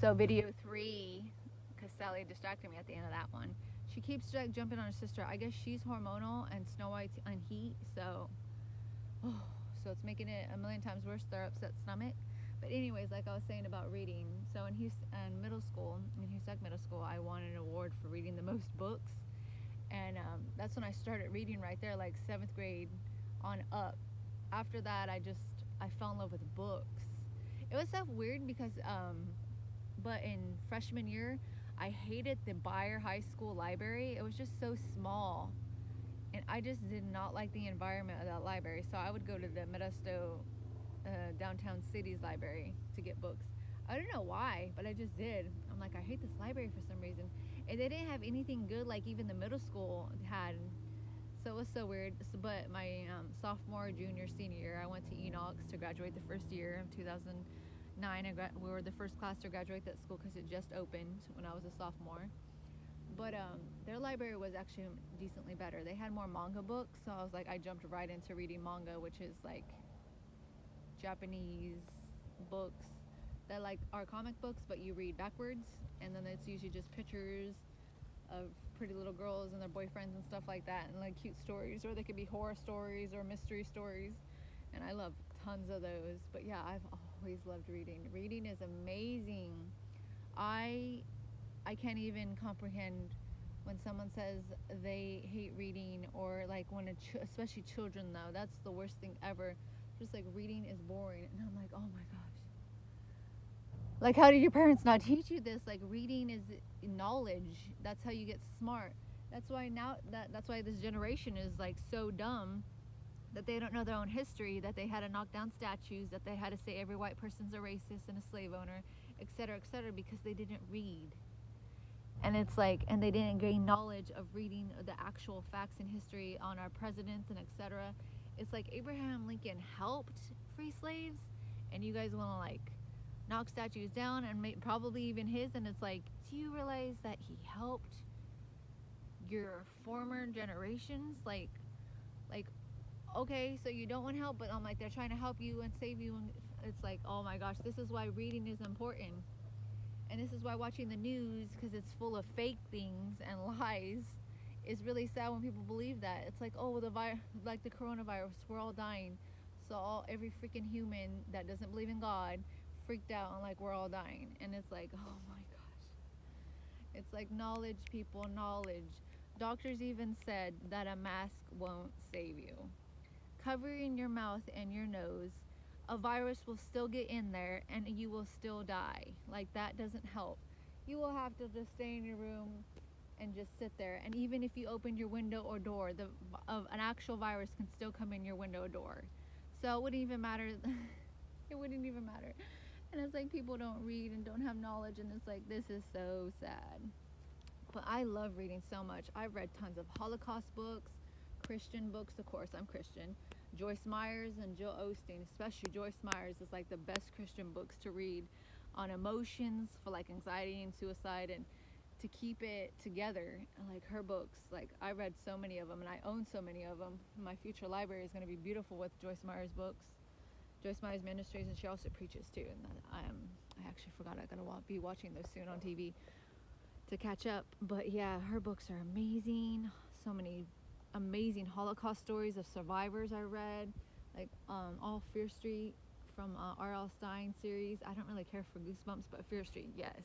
So video 3, because Sally distracted me at the end of that one. She keeps like jumping on her sister. I guess she's hormonal and Snow White's on heat, oh, so it's making it a million times worse. Their upset stomach. But anyways, like I was saying about reading, so in middle school, in Houston Middle School, I won an award for reading the most books, and that's when I started reading right there, like 7th grade on up. After that, I fell in love with books. It was so weird because but in freshman year, I hated the Bayer High School library. It was just so small, and I just did not like the environment of that library. So I would go to the Modesto downtown city's library to get books. I don't know why, but I just did. I'm like, I hate this library for some reason. And they didn't have anything good like even the middle school had. So it was so weird. So, but my sophomore, junior, senior year, I went to Enoch to graduate the first year of 2009. We were the first class to graduate that school because it just opened when I was a sophomore. But their library was actually decently better. They had more manga books, so I was like, I jumped right into reading manga, which is like Japanese books that like are comic books, but you read backwards, and then it's usually just pictures of pretty little girls and their boyfriends and stuff like that, and like cute stories, or they could be horror stories or mystery stories, and I love tons of those. But yeah, I've always loved reading. Reading is amazing. I I can't even comprehend when someone says they hate reading, or like when especially children, though, that's the worst thing ever. Just like reading is boring, and I'm like, oh my gosh, like how did your parents not teach you this? Like reading is knowledge. That's how you get smart. That's why this generation is like so dumb, that they don't know their own history, that they had to knock down statues, that they had to say every white person's a racist and a slave owner, etc., because they didn't read. And it's like, and they didn't gain knowledge of reading the actual facts in history on our presidents and etc. It's like Abraham Lincoln helped free slaves, and you guys want to like knock statues down and probably even his. And it's like, do you realize that he helped your former generations? Like, okay, so you don't want help, but I'm like, they're trying to help you and save you. And it's like, oh my gosh, this is why reading is important. And this is why watching the news, because it's full of fake things and lies, is really sad when people believe that. It's like, oh, like the coronavirus, we're all dying. So every freaking human that doesn't believe in God freaked out and like we're all dying. And it's like, oh my gosh. It's like knowledge, people, knowledge. Doctors even said that a mask won't save you. Covering your mouth and your nose, a virus will still get in there and you will still die. Like that doesn't help. You will have to just stay in your room and just sit there. And even if you open your window or door, an actual virus can still come in your window or door. So it wouldn't even matter. It wouldn't even matter. And it's like people don't read and don't have knowledge, and it's like this is so sad. But I love reading so much. I've read tons of Holocaust books, Christian books, of course, I'm Christian. Joyce Myers and Jill Osteen, especially Joyce Myers, is like the best Christian books to read on emotions for like anxiety and suicide, and to keep it together. And like her books, like I read so many of them and I own so many of them. My future library is going to be beautiful with Joyce Myers books, Joyce Myers Ministries, and she also preaches too. And I actually forgot I gotta be watching those soon on TV to catch up. But yeah, her books are amazing. So many amazing Holocaust stories of survivors I read, like all Fear Street from R.L. Stein series. I don't really care for Goosebumps, but Fear Street, yes.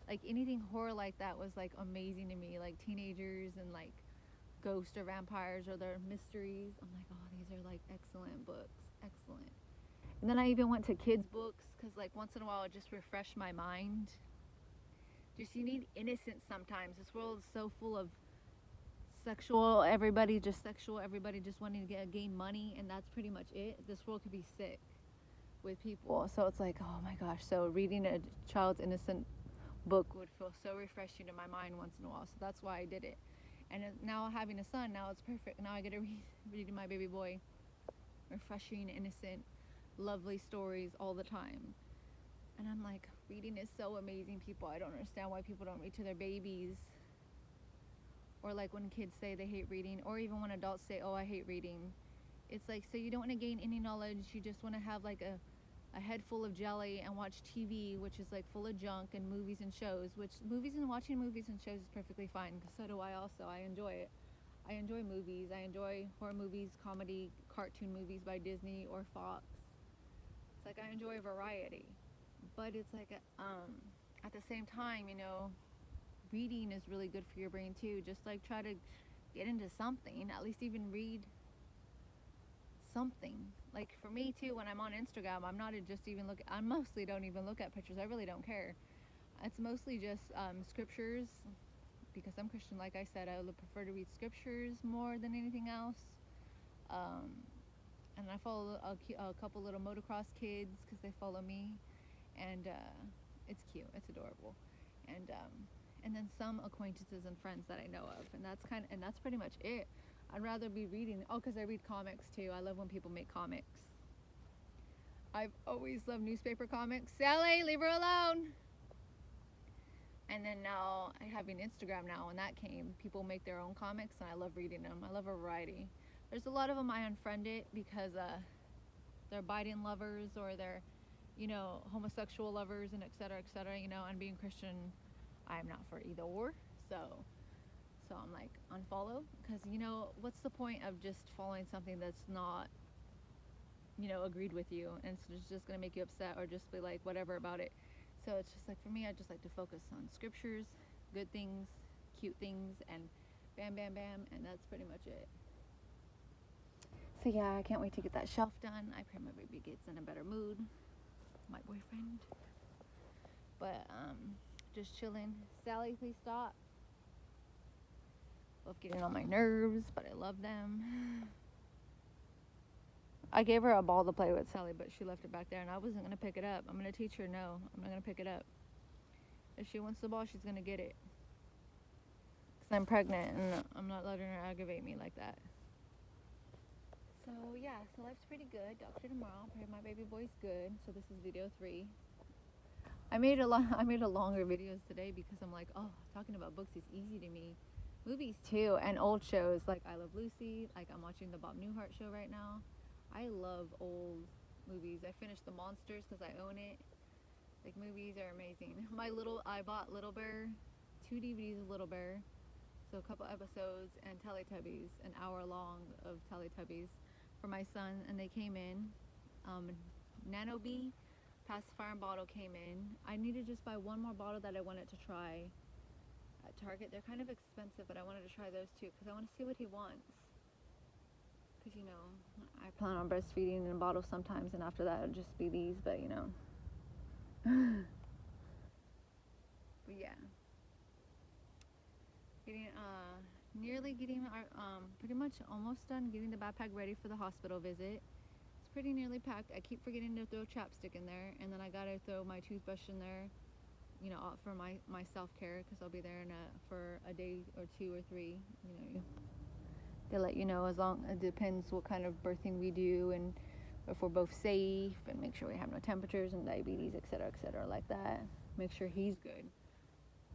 Like anything horror like that was like amazing to me. Like teenagers and like ghosts or vampires or their mysteries. I'm like, oh, these are like excellent books, excellent. And then I even went to kids books because like once in a while it just refreshed my mind. Just you need innocence sometimes. This world is so full of sexual, everybody just wanting to gain money, and that's pretty much it. This world could be sick with people. So it's like, oh my gosh. So reading a child's innocent book would feel so refreshing to my mind once in a while. So that's why I did it. And now having a son, now it's perfect. Now I get to read my baby boy refreshing, innocent, lovely stories all the time. And I'm like, reading is so amazing, people. I don't understand why people don't read to their babies. Or like when kids say they hate reading, or even when adults say, oh, I hate reading. It's like, so you don't want to gain any knowledge. You just want to have like a head full of jelly and watch TV, which is like full of junk, and movies and shows, which watching movies and shows is perfectly fine, because so do I also. I enjoy it. I enjoy movies. I enjoy horror movies, comedy, cartoon movies by Disney or Fox. It's like I enjoy variety. But it's like, at the same time, reading is really good for your brain too. Just like try to get into something, at least even read something. Like for me too, when I'm on Instagram, I'm not just even look. I mostly don't even look at pictures. I really don't care. It's mostly just scriptures, because I'm Christian. Like I said, I would prefer to read scriptures more than anything else. Um, and I follow a couple little motocross kids because they follow me, and it's cute. It's adorable, and then some acquaintances and friends that I know of, and that's pretty much it. I'd rather be reading. Oh, because I read comics too. I love when people make comics. I've always loved newspaper comics. Sally, leave her alone. And then now, having Instagram now, when that came, people make their own comics, and I love reading them. I love a variety. There's a lot of them I unfriended because they're Biden lovers, or they're, homosexual lovers, and et cetera, and being Christian, I'm not for either or. So I'm like, unfollow, because, what's the point of just following something that's not, agreed with you, and it's just going to make you upset, or just be like, whatever about it. So it's just like, for me, I just like to focus on scriptures, good things, cute things, and bam, bam, bam, and that's pretty much it. So yeah, I can't wait to get that shelf done. I pray my baby gets in a better mood, my boyfriend. But just chilling. Sally, please stop. Both getting on my nerves, but I love them. I gave her a ball to play with, Sally, but she left it back there, and I wasn't going to pick it up. I'm going to teach her, no, I'm not going to pick it up. If she wants the ball, she's going to get it. Because I'm pregnant, and I'm not letting her aggravate me like that. So, yeah, so life's pretty good. Doctor tomorrow. Pray my baby boy's good. So this is video 3. I made a longer videos today because I'm like, oh, talking about books is easy to me. Movies, too, and old shows. Like, I Love Lucy. Like, I'm watching the Bob Newhart show right now. I love old movies. I finished The Monsters because I own it. Like, movies are amazing. I bought Little Bear, 2 DVDs of Little Bear, so a couple episodes, and Teletubbies, an hour long of Teletubbies for my son, and they came in. Nano Bee pacifier and bottle came in. I need to just buy one more bottle that I wanted to try at Target. They're kind of expensive, but I wanted to try those too because I want to see what he wants. Because, I plan on breastfeeding in a bottle sometimes, and after that it'll just be these, but but yeah, getting our pretty much almost done getting the backpack ready for the hospital visit. It's pretty nearly packed. I keep forgetting to throw chapstick in there, and then I gotta throw my toothbrush in there, for my self-care, because I'll be there for a day or 2 or 3. They let you know, as long, it depends what kind of birthing we do, and if we're both safe, and make sure we have no temperatures and diabetes, etc., like that. Make sure he's good.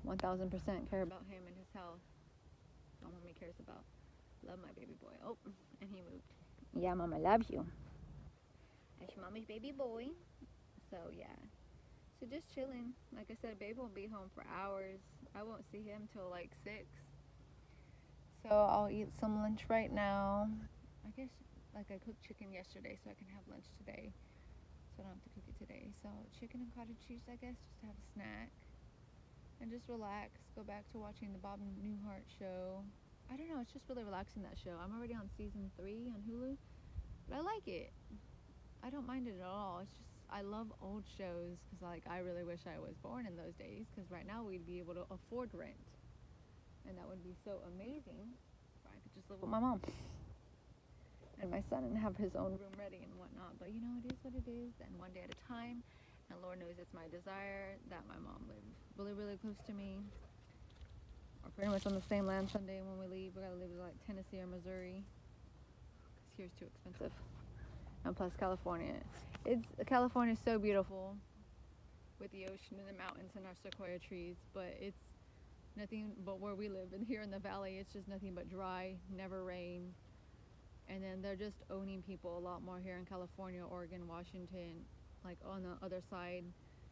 1000% care about him and his health. All mommy cares about. Love my baby boy. Oh, and he moved. Yeah, mama loves you. That's mommy's baby boy. So yeah. So just chilling. Like I said, babe won't be home for hours. I won't see him till like 6. So I'll eat some lunch right now. I guess, like, I cooked chicken yesterday, so I can have lunch today. So I don't have to cook it today. So chicken and cottage cheese, I guess, just to have a snack. And just relax. Go back to watching the Bob Newhart show. I don't know, it's just really relaxing, that show. I'm already on season 3 on Hulu. But I like it. I don't mind it at all. It's just, I love old shows, because, like, I really wish I was born in those days, because right now we'd be able to afford rent. And that would be so amazing if I could just live with my mom and my son and have his own room ready and whatnot. But, it is what it is, and one day at a time. And Lord knows it's my desire that my mom live really, really close to me. Or pretty much on the same land someday when we leave. We gotta live in, like, Tennessee or Missouri, because here's too expensive. And plus California. California's so beautiful with the ocean and the mountains and our sequoia trees, but it's nothing but where we live. And here in the valley, it's just nothing but dry, never rain. And then they're just owning people a lot more here in California, Oregon, Washington. like on the other side,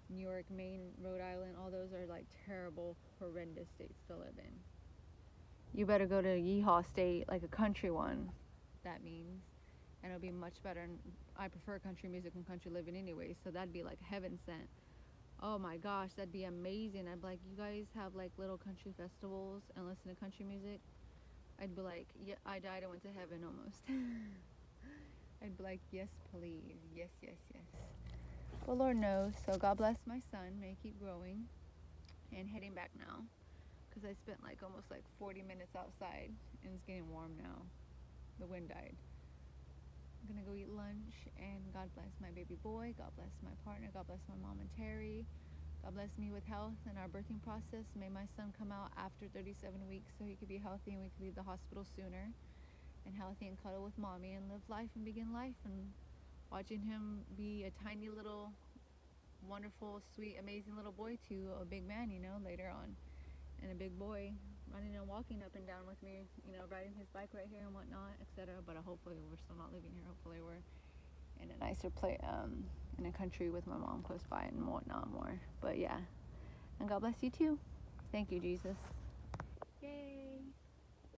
New York, Maine, Rhode Island, all those are like terrible, horrendous states to live in. You better go to a yeehaw state, like a country one, that means, and it'll be much better. And I prefer country music and country living anyway, so that'd be like heaven sent. Oh my gosh, that'd be amazing. I'd be like, you guys have like little country festivals and listen to country music. I'd be like, yeah, I died, I went to heaven almost. I'd be like, yes, please, yes, yes, yes. Well, Lord knows. So God bless my son. May he keep growing. And heading back now, because I spent like almost like 40 minutes outside, and it's getting warm now. The wind died. I'm gonna go eat lunch, and God bless my baby boy. God bless my partner. God bless my mom and Terry. God bless me with health and our birthing process. May my son come out after 37 weeks so he could be healthy and we could leave the hospital sooner, and healthy and cuddle with mommy and live life and begin life. And watching him be a tiny little wonderful, sweet, amazing little boy to a big man, later on. And a big boy running and walking up and down with me, riding his bike right here and whatnot, etc. But hopefully we're still not living here. Hopefully we're in a nicer place, in a country with my mom close by and whatnot more. But yeah, and God bless you too. Thank you, Jesus.